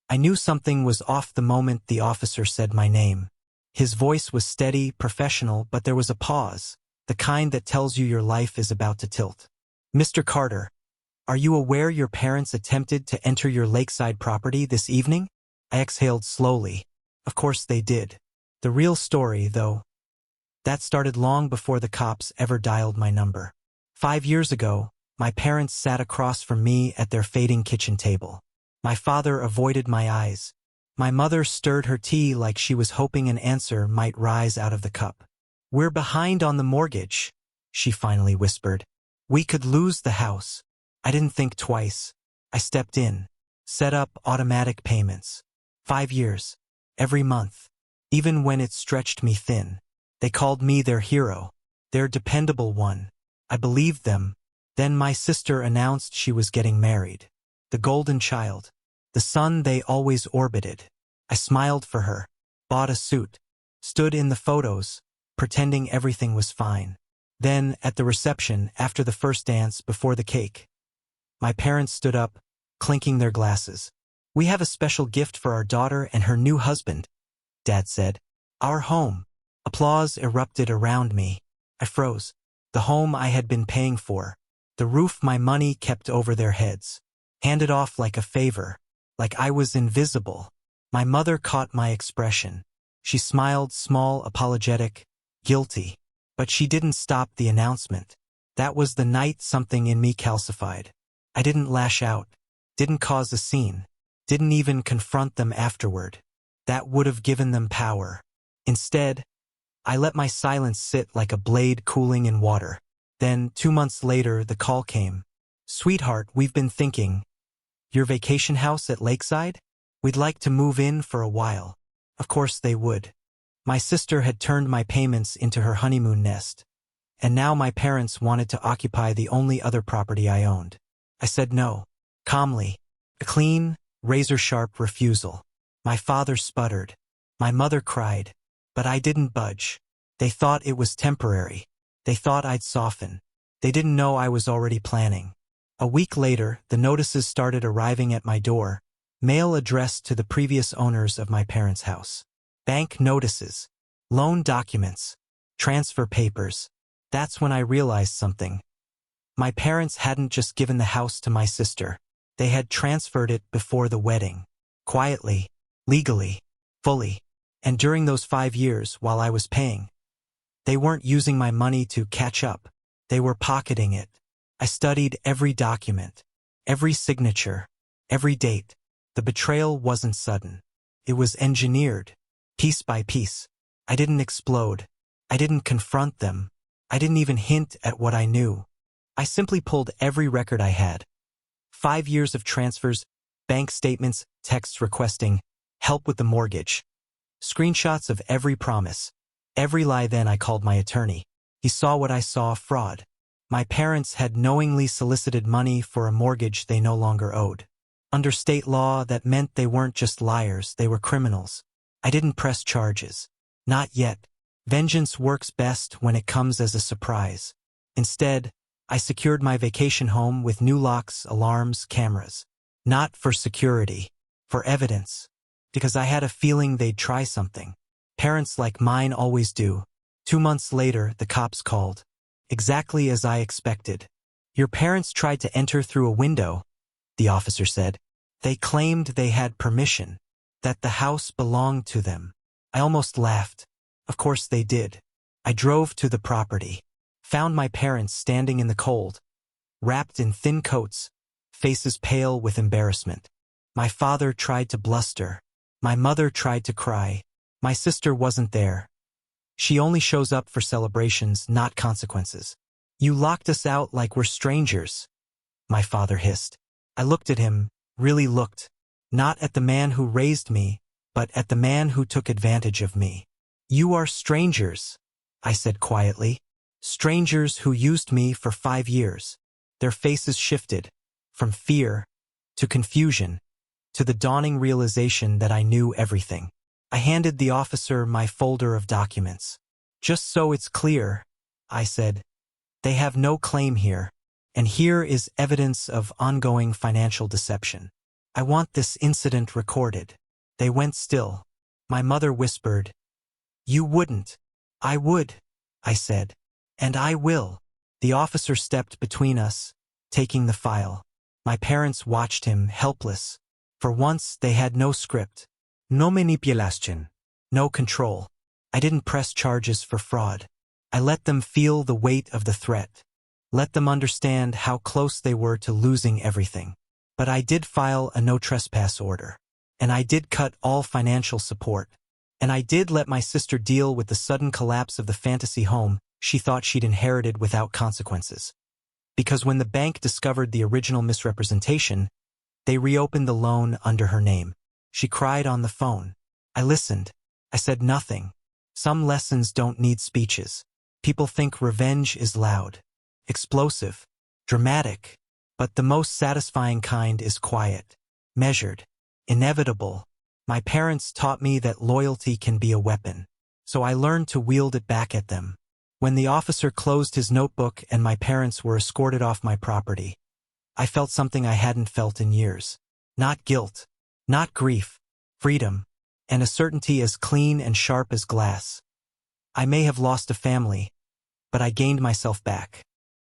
I knew something was off the moment the officer said my name. His voice was steady, professional, but there was a pause, the kind that tells you your life is about to tilt. "Mr. Carter, are you aware your parents attempted to enter your lakeside property this evening?" I exhaled slowly. Of course they did. The real story, though, that started long before the cops ever dialed my number. 5 years ago, my parents sat across from me at their fading kitchen table. My father avoided my eyes. My mother stirred her tea like she was hoping an answer might rise out of the cup. "We're behind on the mortgage," she finally whispered. "We could lose the house." I didn't think twice. I stepped in, set up automatic payments. 5 years, every month, even when it stretched me thin. They called me their hero, their dependable one. I believed them. Then my sister announced she was getting married. The golden child, the son they always orbited. I smiled for her, bought a suit, stood in the photos, pretending everything was fine. Then, at the reception, after the first dance, before the cake, my parents stood up, clinking their glasses. "We have a special gift for our daughter and her new husband," Dad said. "Our home." Applause erupted around me. I froze. The home I had been paying for, the roof my money kept over their heads, handed off like a favor, like I was invisible. My mother caught my expression. She smiled, small, apologetic, guilty. But she didn't stop the announcement. That was the night something in me calcified. I didn't lash out, didn't cause a scene, didn't even confront them afterward. That would have given them power. Instead, I let my silence sit like a blade cooling in water. Then, 2 months later, the call came. "Sweetheart, we've been thinking. Your vacation house at Lakeside? We'd like to move in for a while." Of course they would. My sister had turned my payments into her honeymoon nest. And now my parents wanted to occupy the only other property I owned. I said no, calmly. A clean, razor-sharp refusal. My father sputtered. My mother cried. But I didn't budge. They thought it was temporary. They thought I'd soften. They didn't know I was already planning. A week later, the notices started arriving at my door, mail addressed to the previous owners of my parents' house. Bank notices, loan documents, transfer papers. That's when I realized something. My parents hadn't just given the house to my sister. They had transferred it before the wedding. Quietly, legally, fully. And during those 5 years, while I was paying, they weren't using my money to catch up. They were pocketing it. I studied every document, every signature, every date. The betrayal wasn't sudden. It was engineered, piece by piece. I didn't explode. I didn't confront them. I didn't even hint at what I knew. I simply pulled every record I had. 5 years of transfers, bank statements, texts requesting help with the mortgage. Screenshots of every promise, every lie. Then I called my attorney. He saw what I saw, fraud. My parents had knowingly solicited money for a mortgage they no longer owed. Under state law, that meant they weren't just liars, they were criminals. I didn't press charges. Not yet. Vengeance works best when it comes as a surprise. Instead, I secured my vacation home with new locks, alarms, cameras. Not for security, for evidence. Because I had a feeling they'd try something. Parents like mine always do. 2 months later, the cops called. Exactly as I expected. "Your parents tried to enter through a window," the officer said. "They claimed they had permission, that the house belonged to them." I almost laughed. Of course they did. I drove to the property, found my parents standing in the cold, wrapped in thin coats, faces pale with embarrassment. My father tried to bluster. My mother tried to cry. My sister wasn't there. She only shows up for celebrations, not consequences. "You locked us out like we're strangers," my father hissed. I looked at him, really looked. Not at the man who raised me, but at the man who took advantage of me. "You are strangers," I said quietly. "Strangers who used me for 5 years." Their faces shifted, from fear to confusion, to the dawning realization that I knew everything. I handed the officer my folder of documents. "Just so it's clear," I said, "they have no claim here, and here is evidence of ongoing financial deception." I want this incident recorded. They went still. My mother whispered, "You wouldn't." "I would," I said. "And I will." The officer stepped between us, taking the file. My parents watched him, helpless. For once, they had no script. No manipulation. No control. I didn't press charges for fraud. I let them feel the weight of the threat. Let them understand how close they were to losing everything. But I did file a no trespass order. And I did cut all financial support. And I did let my sister deal with the sudden collapse of the fantasy home she thought she'd inherited without consequences. Because when the bank discovered the original misrepresentation, they reopened the loan under her name. She cried on the phone. I listened. I said nothing. Some lessons don't need speeches. People think revenge is loud, explosive, dramatic. But the most satisfying kind is quiet, measured, inevitable. My parents taught me that loyalty can be a weapon, so I learned to wield it back at them. When the officer closed his notebook and my parents were escorted off my property, I felt something I hadn't felt in years. Not guilt, not grief, freedom, and a certainty as clean and sharp as glass. I may have lost a family, but I gained myself back.